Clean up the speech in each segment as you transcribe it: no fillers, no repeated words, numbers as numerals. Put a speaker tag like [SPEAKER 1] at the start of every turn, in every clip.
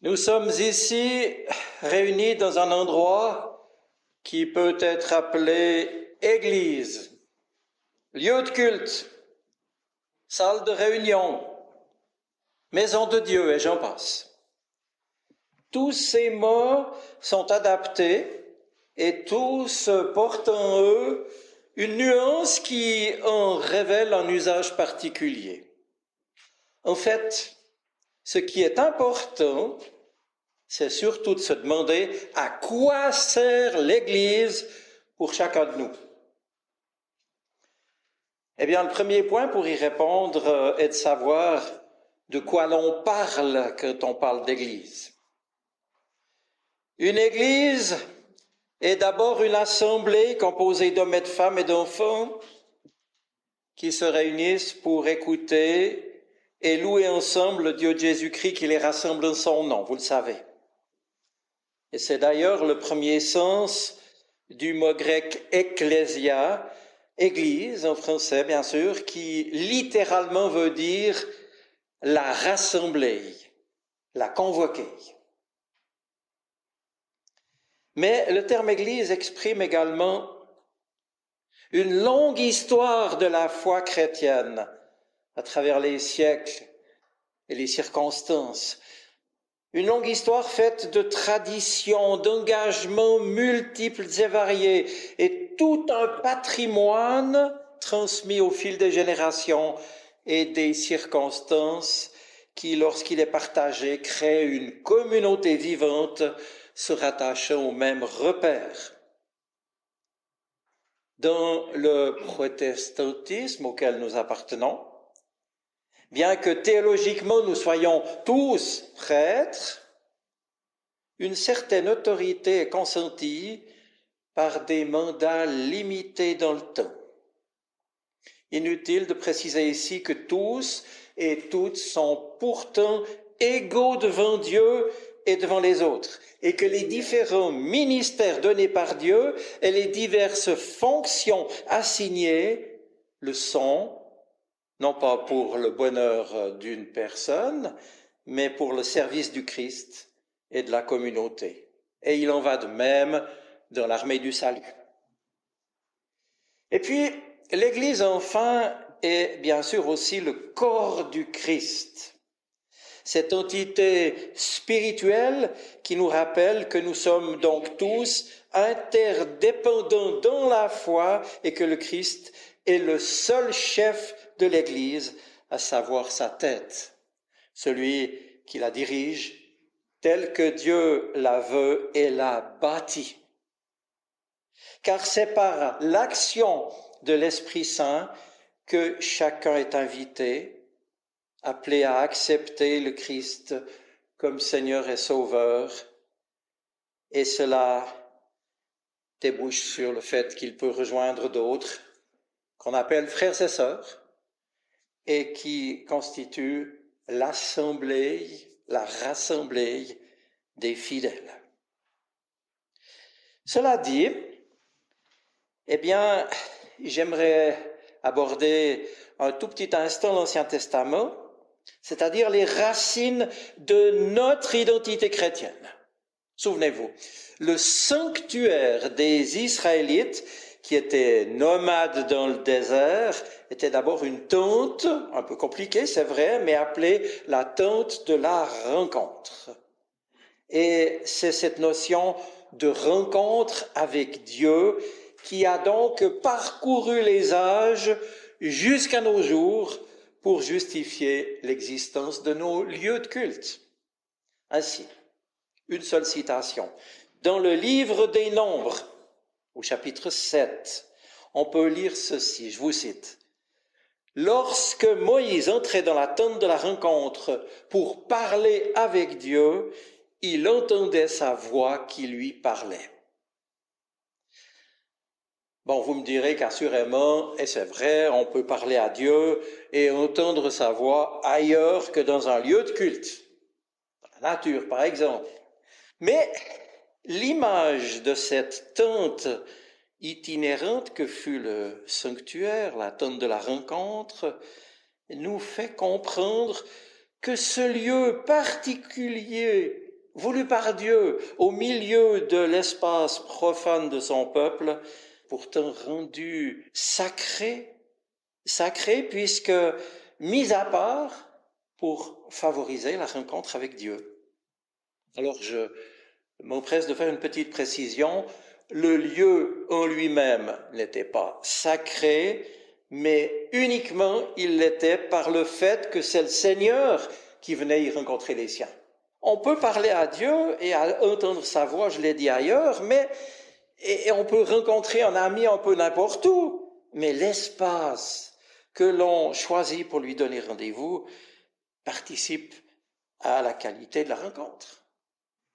[SPEAKER 1] Nous sommes ici réunis dans un endroit qui peut être appelé église, lieu de culte, salle de réunion, maison de Dieu et j'en passe. Tous ces mots sont adaptés et tous portent en eux une nuance qui en révèle un usage particulier. En fait, ce qui est important, c'est surtout de se demander à quoi sert l'Église pour chacun de nous. Eh bien, le premier point pour y répondre est de savoir de quoi l'on parle quand on parle d'Église. Une Église est d'abord une assemblée composée d'hommes et de femmes et d'enfants qui se réunissent pour écouter et louer ensemble le Dieu de Jésus-Christ qui les rassemble en son nom, vous le savez. Et c'est d'ailleurs le premier sens du mot grec ecclésia, église en français bien sûr, qui littéralement veut dire la rassembler, la convoquer. Mais le terme église exprime également une longue histoire de la foi chrétienne à travers les siècles et les circonstances. Une longue histoire faite de traditions, d'engagements multiples et variés, et tout un patrimoine transmis au fil des générations et des circonstances qui, lorsqu'il est partagé, crée une communauté vivante se rattachant aux mêmes repères. Dans le protestantisme auquel nous appartenons, bien que théologiquement nous soyons tous prêtres, une certaine autorité est consentie par des mandats limités dans le temps. Inutile de préciser ici que tous et toutes sont pourtant égaux devant Dieu et devant les autres, et que les différents ministères donnés par Dieu et les diverses fonctions assignées le sont, non pas pour le bonheur d'une personne, mais pour le service du Christ et de la communauté. Et il en va de même dans l'armée du salut. Et puis, l'Église, enfin, est bien sûr aussi le corps du Christ. Cette entité spirituelle qui nous rappelle que nous sommes donc tous interdépendants dans la foi et que le Christ est le seul chef de l'Église, à savoir sa tête, celui qui la dirige tel que Dieu la veut et l'a bâtie. Car c'est par l'action de l'Esprit Saint que chacun est invité, appelé à accepter le Christ comme Seigneur et Sauveur, et cela débouche sur le fait qu'il peut rejoindre d'autres, qu'on appelle frères et sœurs, et qui constituent l'assemblée, la rassemblée des fidèles. Cela dit, eh bien, j'aimerais aborder un tout petit instant l'Ancien Testament, c'est-à-dire les racines de notre identité chrétienne. Souvenez-vous, le sanctuaire des Israélites, qui étaient nomades dans le désert, était d'abord une tente, un peu compliquée, c'est vrai, mais appelée la tente de la rencontre. Et c'est cette notion de rencontre avec Dieu qui a donc parcouru les âges jusqu'à nos jours pour justifier l'existence de nos lieux de culte. Ainsi, une seule citation. Dans le livre des Nombres, au chapitre 7, on peut lire ceci, je vous cite. « Lorsque Moïse entrait dans la tente de la rencontre pour parler avec Dieu, il entendait sa voix qui lui parlait. » Bon, vous me direz qu'assurément, et c'est vrai, on peut parler à Dieu et entendre sa voix ailleurs que dans un lieu de culte, dans la nature par exemple. Mais l'image de cette tente itinérante que fut le sanctuaire, la tente de la rencontre, nous fait comprendre que ce lieu particulier voulu par Dieu au milieu de l'espace profane de son peuple, pourtant rendu sacré puisque mis à part pour favoriser la rencontre avec Dieu. Alors je m'empresse de faire une petite précision. Le lieu en lui-même n'était pas sacré, mais uniquement il l'était par le fait que c'est le Seigneur qui venait y rencontrer les siens. On peut parler à Dieu et entendre sa voix, je l'ai dit ailleurs, et on peut rencontrer un ami un peu n'importe où, mais l'espace que l'on choisit pour lui donner rendez-vous participe à la qualité de la rencontre.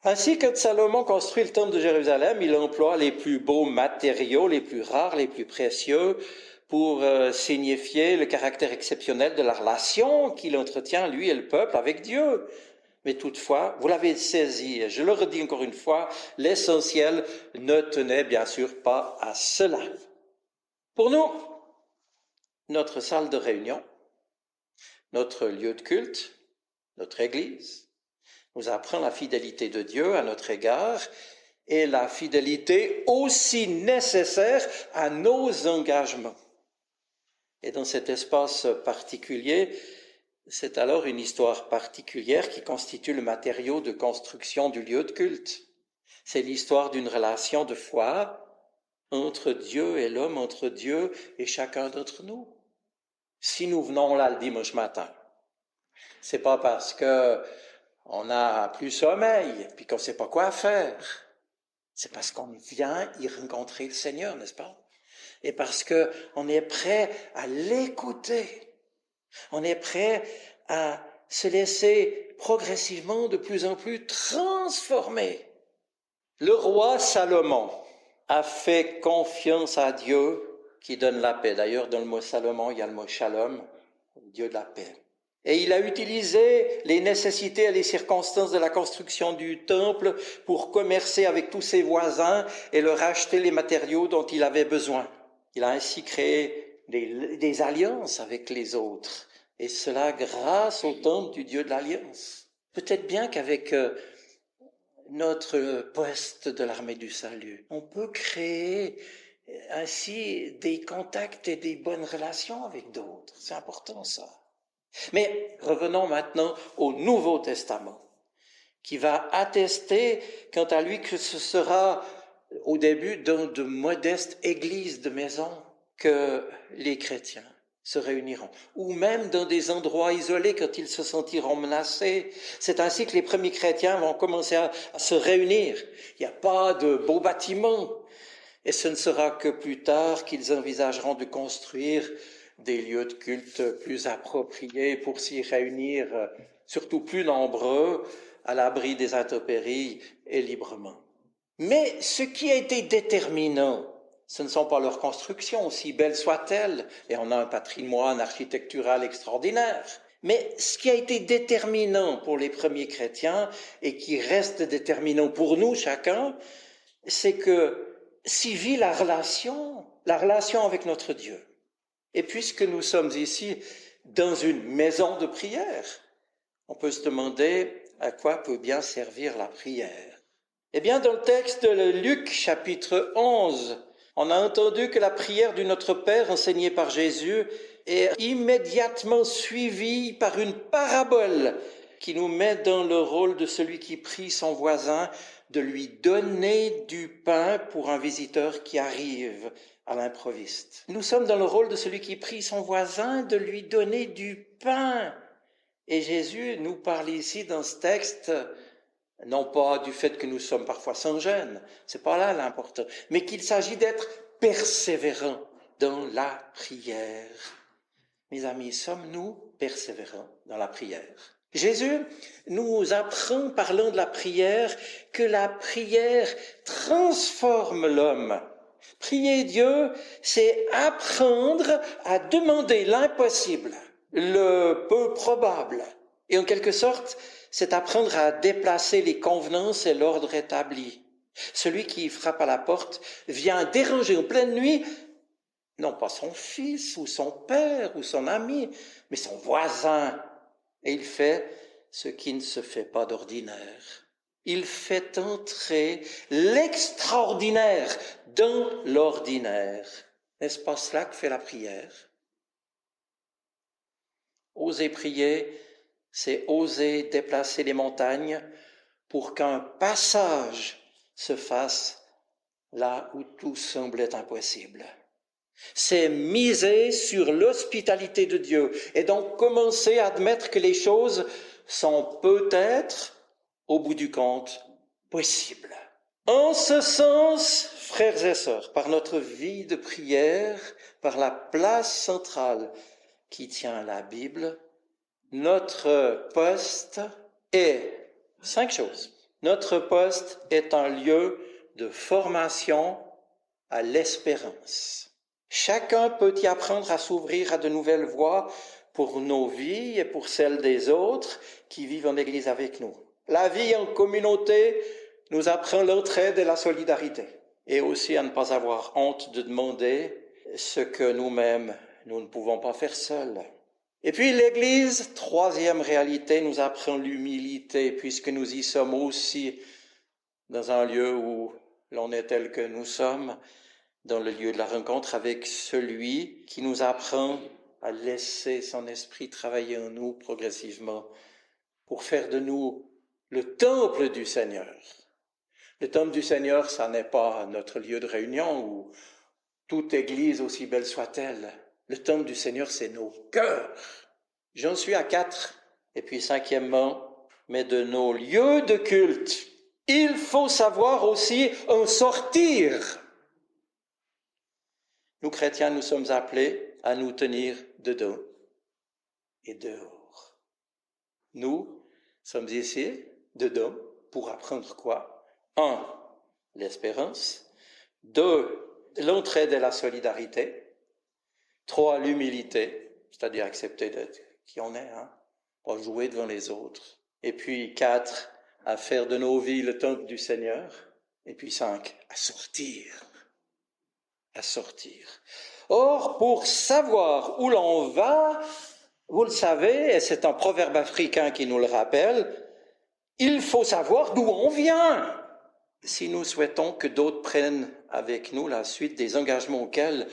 [SPEAKER 1] Ainsi que Salomon construit le temple de Jérusalem, il emploie les plus beaux matériaux, les plus rares, les plus précieux, pour signifier le caractère exceptionnel de la relation qu'il entretient, lui et le peuple, avec Dieu. Mais toutefois, vous l'avez saisi, et je le redis encore une fois, l'essentiel ne tenait bien sûr pas à cela. Pour nous, notre salle de réunion, notre lieu de culte, notre Église, nous apprend la fidélité de Dieu à notre égard et la fidélité aussi nécessaire à nos engagements. Et dans cet espace particulier, c'est alors une histoire particulière qui constitue le matériau de construction du lieu de culte. C'est l'histoire d'une relation de foi entre Dieu et l'homme, entre Dieu et chacun d'entre nous. Si nous venons là le dimanche matin, c'est pas parce que on a plus sommeil, puis qu'on ne sait pas quoi faire. C'est parce qu'on vient y rencontrer le Seigneur, n'est-ce pas? Et parce qu'on est prêt à l'écouter. On est prêt à se laisser progressivement de plus en plus transformer. Le roi Salomon a fait confiance à Dieu qui donne la paix. D'ailleurs, dans le mot Salomon, il y a le mot Shalom, Dieu de la paix. Et il a utilisé les nécessités et les circonstances de la construction du temple pour commercer avec tous ses voisins et leur acheter les matériaux dont il avait besoin. Il a ainsi créé des alliances avec les autres, et cela grâce au temple du Dieu de l'Alliance. Peut-être bien qu'avec notre poste de l'armée du salut, on peut créer ainsi des contacts et des bonnes relations avec d'autres. C'est important ça. Mais revenons maintenant au Nouveau Testament, qui va attester quant à lui que ce sera au début dans de modestes églises de maison que les chrétiens se réuniront, ou même dans des endroits isolés quand ils se sentiront menacés. C'est ainsi que les premiers chrétiens vont commencer à se réunir. Il n'y a pas de beaux bâtiments, et ce ne sera que plus tard qu'ils envisageront de construire des lieux de culte plus appropriés pour s'y réunir, surtout plus nombreux, à l'abri des intempéries et librement. Mais ce qui a été déterminant, ce ne sont pas leurs constructions, aussi belles soient-elles, et on a un patrimoine architectural extraordinaire, mais ce qui a été déterminant pour les premiers chrétiens et qui reste déterminant pour nous chacun, c'est que s'y vit la relation avec notre Dieu. Et puisque nous sommes ici dans une maison de prière, on peut se demander à quoi peut bien servir la prière. Eh bien, dans le texte de Luc, chapitre 11, on a entendu que la prière du Notre Père enseignée par Jésus est immédiatement suivie par une parabole qui nous met dans le rôle de celui qui prie son voisin de lui donner du pain pour un visiteur qui arrive à l'improviste. Nous sommes dans le rôle de celui qui prie son voisin de lui donner du pain. Et Jésus nous parle ici dans ce texte, non pas du fait que nous sommes parfois sans gêne, c'est pas là l'important, mais qu'il s'agit d'être persévérants dans la prière. Mes amis, sommes-nous persévérants dans la prière? Jésus nous apprend, parlant de la prière, que la prière transforme l'homme. Prier Dieu, c'est apprendre à demander l'impossible, le peu probable. Et en quelque sorte, c'est apprendre à déplacer les convenances et l'ordre établi. Celui qui frappe à la porte vient déranger en pleine nuit, non pas son fils ou son père ou son ami, mais son voisin. Et il fait ce qui ne se fait pas d'ordinaire. Il fait entrer l'extraordinaire dans l'ordinaire. N'est-ce pas cela que fait la prière? Oser prier, c'est oser déplacer les montagnes pour qu'un passage se fasse là où tout semblait impossible. C'est miser sur l'hospitalité de Dieu et donc commencer à admettre que les choses sont peut-être, au bout du compte, possibles. En ce sens, frères et sœurs, par notre vie de prière, par la place centrale qui tient la Bible, notre poste est 5 choses. Notre poste est un lieu de formation à l'espérance. Chacun peut y apprendre à s'ouvrir à de nouvelles voies pour nos vies et pour celles des autres qui vivent en Église avec nous. La vie en communauté nous apprend l'entraide et la solidarité, et aussi à ne pas avoir honte de demander ce que nous-mêmes, nous ne pouvons pas faire seuls. Et puis l'Église, troisième réalité, nous apprend l'humilité, puisque nous y sommes aussi dans un lieu où l'on est tel que nous sommes, dans le lieu de la rencontre avec celui qui nous apprend à laisser son esprit travailler en nous progressivement pour faire de nous le temple du Seigneur. Le temple du Seigneur, ça n'est pas notre lieu de réunion où toute église, aussi belle soit-elle. Le temple du Seigneur, c'est nos cœurs. J'en suis à 4. Et puis cinquièmement, mais de nos lieux de culte, il faut savoir aussi en sortir. Nous, chrétiens, nous sommes appelés à nous tenir dedans et dehors. Nous sommes ici, dedans, pour apprendre quoi? 1. L'espérance. 2. L'entraide et la solidarité. 3. L'humilité, c'est-à-dire accepter d'être qui on est, pas jouer devant les autres. Et puis 4. À faire de nos vies le temple du Seigneur. Et puis 5. À sortir. À sortir. Or, pour savoir où l'on va, vous le savez, et c'est un proverbe africain qui nous le rappelle, il faut savoir d'où on vient. Si nous souhaitons que d'autres prennent avec nous la suite des engagements auxquels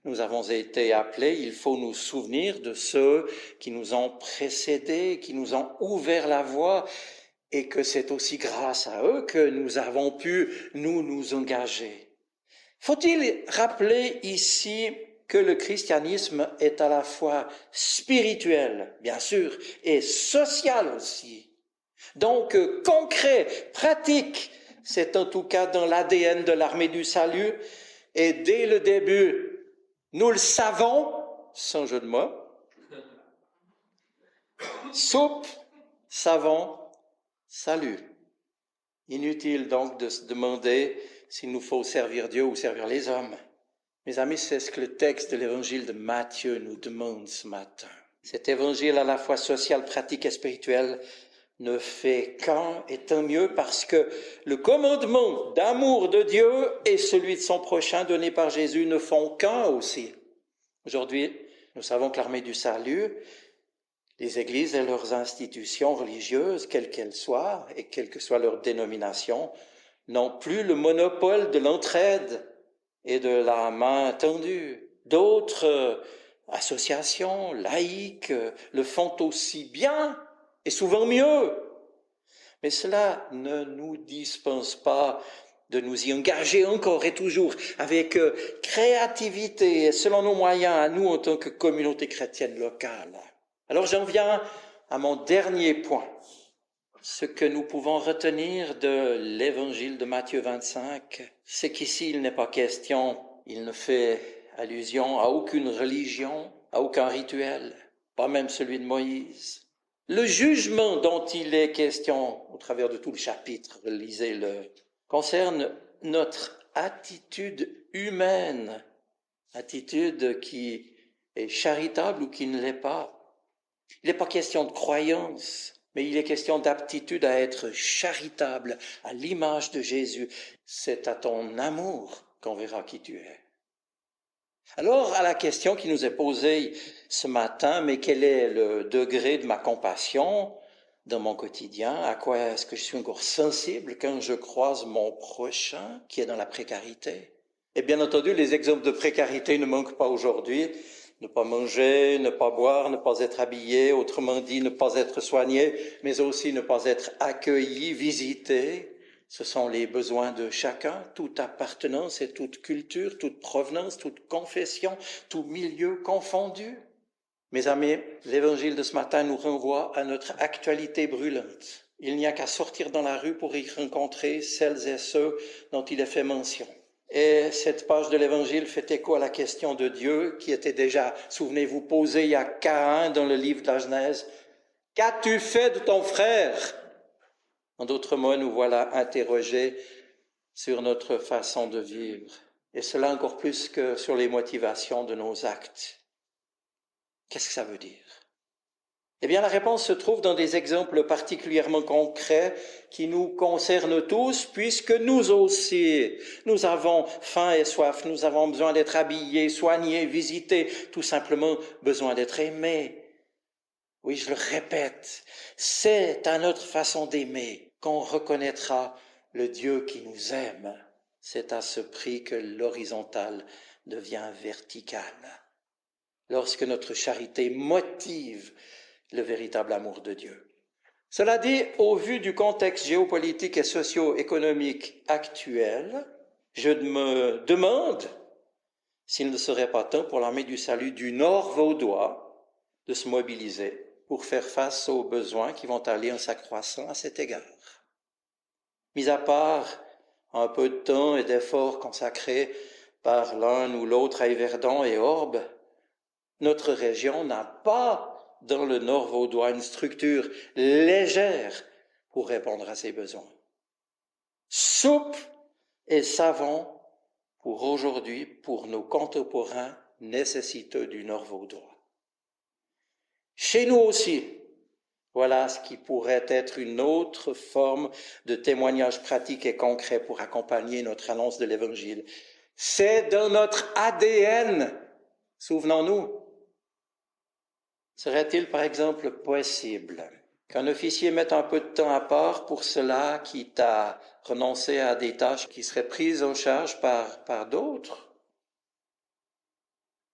[SPEAKER 1] nous avons été appelés, il faut nous souvenir de ceux qui nous ont précédés, qui nous ont ouvert la voie, et que c'est aussi grâce à eux que nous avons pu nous engager. Faut-il rappeler ici que le christianisme est à la fois spirituel, bien sûr, et social aussi. Donc, concret, pratique, c'est en tout cas dans l'ADN de l'armée du salut. Et dès le début, nous le savons, sans jeu de mots. Soupe, savon, salut. Inutile donc de se demander s'il nous faut servir Dieu ou servir les hommes. Mes amis, c'est ce que le texte de l'évangile de Matthieu nous demande ce matin. Cet évangile à la fois social, pratique et spirituel ne fait qu'un, et tant mieux parce que le commandement d'amour de Dieu et celui de son prochain donné par Jésus ne font qu'un aussi. Aujourd'hui, nous savons que l'armée du salut, les églises et leurs institutions religieuses, quelles qu'elles soient et quelle que soit leur dénomination, n'ont plus le monopole de l'entraide et de la main tendue. D'autres associations laïques le font aussi bien et souvent mieux. Mais cela ne nous dispense pas de nous y engager encore et toujours avec créativité et selon nos moyens à nous en tant que communauté chrétienne locale. Alors j'en viens à mon dernier point. Ce que nous pouvons retenir de l'évangile de Matthieu 25, c'est qu'ici il n'est pas question, il ne fait allusion à aucune religion, à aucun rituel, pas même celui de Moïse. Le jugement dont il est question au travers de tout le chapitre, lisez-le, concerne notre attitude humaine, attitude qui est charitable ou qui ne l'est pas. Il n'est pas question de croyance, mais il est question d'aptitude à être charitable, à l'image de Jésus. C'est à ton amour qu'on verra qui tu es. Alors, à la question qui nous est posée ce matin, mais quel est le degré de ma compassion? dans mon quotidien? À quoi est-ce que je suis encore sensible quand je croise mon prochain qui est dans la précarité? Et bien entendu, les exemples de précarité ne manquent pas aujourd'hui. Ne pas manger, ne pas boire, ne pas être habillé, autrement dit, ne pas être soigné, mais aussi ne pas être accueilli, visité. Ce sont les besoins de chacun, toute appartenance et toute culture, toute provenance, toute confession, tout milieu confondu. Mes amis, l'évangile de ce matin nous renvoie à notre actualité brûlante. Il n'y a qu'à sortir dans la rue pour y rencontrer celles et ceux dont il est fait mention. Et cette page de l'évangile fait écho à la question de Dieu qui était déjà, souvenez-vous, posée il y a Caïn dans le livre de la Genèse. Qu'as-tu fait de ton frère? En d'autres mots, nous voilà interrogés sur notre façon de vivre, et cela encore plus que sur les motivations de nos actes. Qu'est-ce que ça veut dire? Eh bien, la réponse se trouve dans des exemples particulièrement concrets qui nous concernent tous, puisque nous aussi, nous avons faim et soif, nous avons besoin d'être habillés, soignés, visités, tout simplement besoin d'être aimés. Oui, je le répète, c'est à notre façon d'aimer qu'on reconnaîtra le Dieu qui nous aime. C'est à ce prix que l'horizontal devient vertical. Lorsque notre charité motive le véritable amour de Dieu. Cela dit, au vu du contexte géopolitique et socio-économique actuel, je me demande s'il ne serait pas temps pour l'armée du salut du Nord vaudois de se mobiliser pour faire face aux besoins qui vont aller en s'accroissant à cet égard. Mis à part un peu de temps et d'efforts consacrés par l'un ou l'autre à Yverdon et Orbe, notre région n'a pas dans le Nord vaudois une structure légère pour répondre à ses besoins. Souple et savant pour aujourd'hui, pour nos contemporains nécessiteux du Nord vaudois. Chez nous aussi, voilà ce qui pourrait être une autre forme de témoignage pratique et concret pour accompagner notre annonce de l'Évangile. C'est dans notre ADN, souvenons-nous. Serait-il par exemple possible qu'un officier mette un peu de temps à part pour cela, quitte à renoncer à des tâches qui seraient prises en charge par d'autres?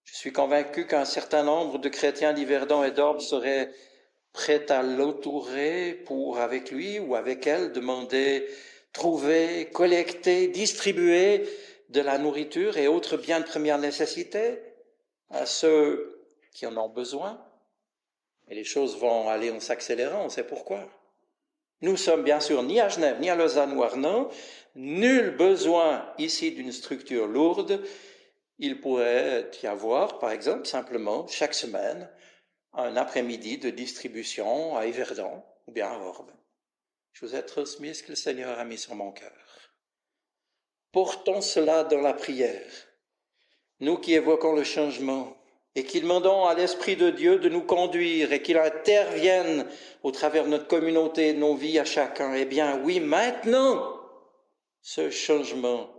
[SPEAKER 1] Je suis convaincu qu'un certain nombre de chrétiens d'Yverdon et d'Orbe seraient prêts à l'entourer pour, avec lui ou avec elle, demander, trouver, collecter, distribuer de la nourriture et autres biens de première nécessité à ceux qui en ont besoin. Et les choses vont aller en s'accélérant, on sait pourquoi. Nous sommes bien sûr ni à Genève, ni à Lausanne ou à Arnhem. Nul besoin ici d'une structure lourde. Il pourrait y avoir, par exemple, simplement, chaque semaine, un après-midi de distribution à Yverdon ou bien à Orbe. Je vous ai transmis ce que le Seigneur a mis sur mon cœur. Portons cela dans la prière. Nous qui évoquons le changement, et qui demandons à l'Esprit de Dieu de nous conduire et qu'il intervienne au travers de notre communauté, de nos vies à chacun. Eh bien, oui, maintenant, ce changement,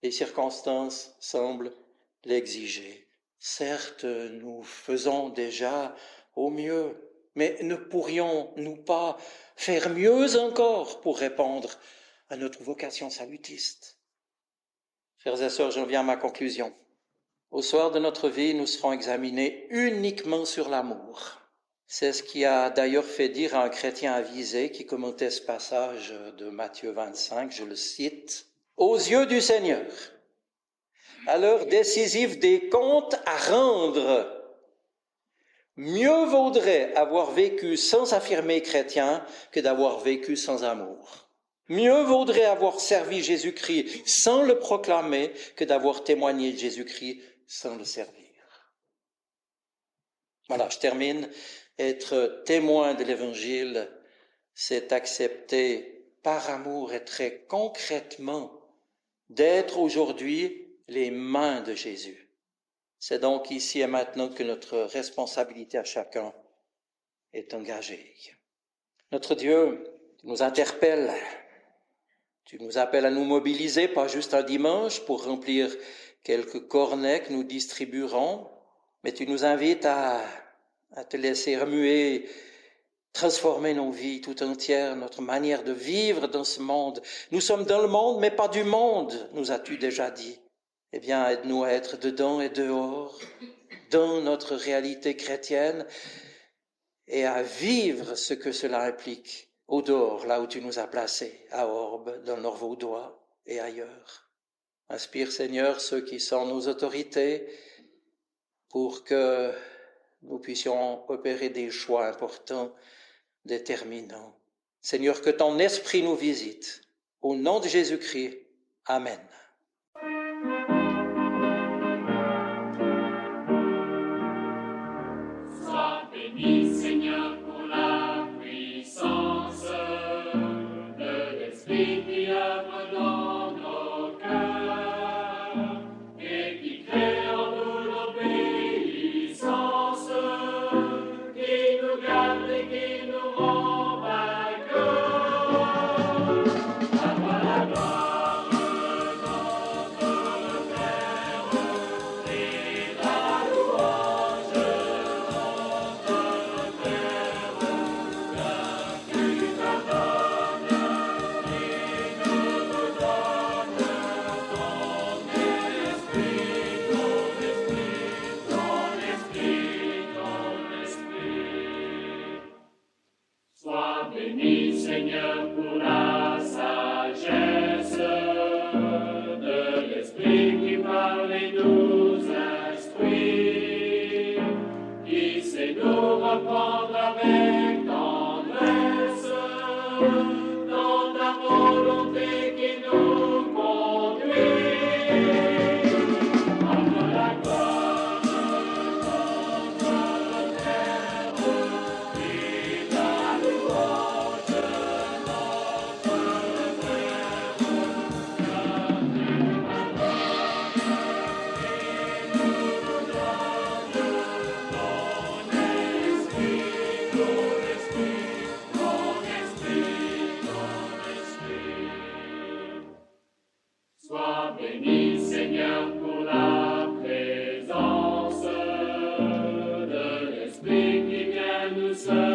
[SPEAKER 1] les circonstances semblent l'exiger. Certes, nous faisons déjà au mieux, mais ne pourrions-nous pas faire mieux encore pour répondre à notre vocation salutiste? Frères et sœurs, j'en viens à ma conclusion. Au soir de notre vie, nous serons examinés uniquement sur l'amour. C'est ce qui a d'ailleurs fait dire à un chrétien avisé qui commentait ce passage de Matthieu 25, je le cite, « Aux yeux du Seigneur, à l'heure décisive des comptes à rendre, mieux vaudrait avoir vécu sans affirmer chrétien que d'avoir vécu sans amour. Mieux vaudrait avoir servi Jésus-Christ sans le proclamer que d'avoir témoigné de Jésus-Christ sans le servir. » Voilà, je termine. Être témoin de l'Évangile, c'est accepter par amour et très concrètement d'être aujourd'hui les mains de Jésus. C'est donc ici et maintenant que notre responsabilité à chacun est engagée. Notre Dieu nous interpelle. Tu nous appelles à nous mobiliser, pas juste un dimanche, pour remplir quelques cornets que nous distribuerons, mais tu nous invites à te laisser remuer transformer nos vies tout entières, notre manière de vivre dans ce monde. Nous sommes dans le monde, mais pas du monde, nous as-tu déjà dit. Eh bien, aide-nous à être dedans et dehors, dans notre réalité chrétienne, et à vivre ce que cela implique, au dehors, là où tu nous as placés, à Orbe, dans le Nord-Vaudois et ailleurs. Inspire, Seigneur, ceux qui sont nos autorités, pour que nous puissions opérer des choix importants, déterminants. Seigneur, que ton esprit nous visite. Au nom de Jésus-Christ. Amen.
[SPEAKER 2] Sois béni, Seigneur, pour la puissance de l'Esprit qui œuvre dans nos cœurs et qui crée en nous l'obéissance, qui nous garde et qui nous rend vainqueurs. À toi la gloire, notre Père, et la louange, notre Père, car tu t'adonnes et nous donnes ton esprit, ton esprit, ton esprit, ton esprit. Sois béni, Seigneur, pour la sagesse de l'Esprit qui parle et nous instruit, qui sait nous reprendre avec tendresse dans ta volonté qui nous conduit. À toi la gloire, notre Père, et la louange, notre Père, car tu m'adonnes et nous donnes ton esprit, ton esprit, ton esprit, ton esprit. Sois béni, Seigneur, pour la présence de l'Esprit qui vient nous servir.